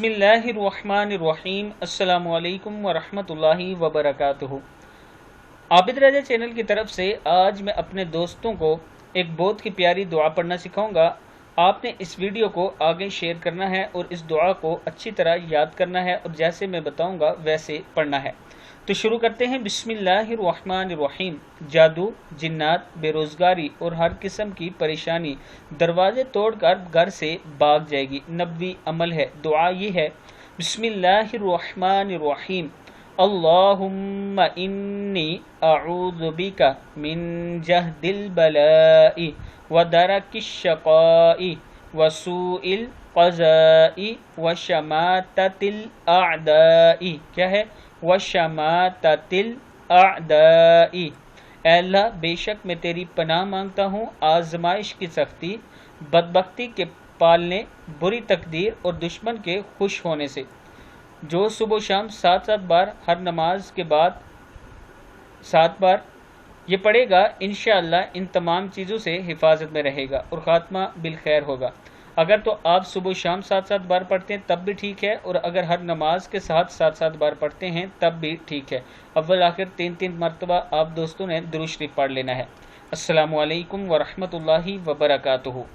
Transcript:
बिस्मिल्लाहिर्रहमानिर्रहीम। अस्सलामु अलैकुम वरहमतुल्लाहि वबरकातुहू। आबिद रजा चैनल की तरफ से आज मैं अपने दोस्तों को एक बहुत ही प्यारी दुआ पढ़ना सिखाऊंगा। आपने इस वीडियो को आगे शेयर करना है और इस दुआ को अच्छी तरह याद करना है और जैसे मैं बताऊंगा वैसे पढ़ना है। तो शुरू करते हैं। बिस्मिल्लाहिर्रहमानिर्रहीम। जादू, जिन्नात, बेरोजगारी और हर किस्म की परेशानी दरवाजे तोड़कर घर से भाग जाएगी। नबवी अमल है। दुआ ये है, बिस्मिल्लाहिर्रहमानिर्रहीम। अल्लाहुम्मा इन्नी अऊज़ु बिका मिन जहदिल बलाई व दरकिश शक़ाई व सूइल क़ज़ाई व शमाततिल अअदाई। क्या है? व शमाततिल अअदाई। ऐ अल्लाह, बेशक मैं तेरी पनाह मांगता हूँ आजमाइश की सख्ती, बदबख्ती के पालने, बुरी तकदीर और दुश्मन के खुश होने से। जो सुबह शाम 7-7 बार हर नमाज के बाद 7 बार ये पढ़ेगा, इंशाअल्लाह इन तमाम चीज़ों से हिफाजत में रहेगा और ख़ात्मा बिल खैर होगा। अगर तो आप सुबह शाम 7-7 बार पढ़ते हैं तब भी ठीक है, और अगर हर नमाज के साथ 7-7 बार पढ़ते हैं तब भी ठीक है। अव्वल आखिर 3-3 मरतबा आप दोस्तों ने दुरूद शरीफ पढ़ लेना है। अस्सलामु अलैकुम वरहमतुल्लाहि वबरकातुहू।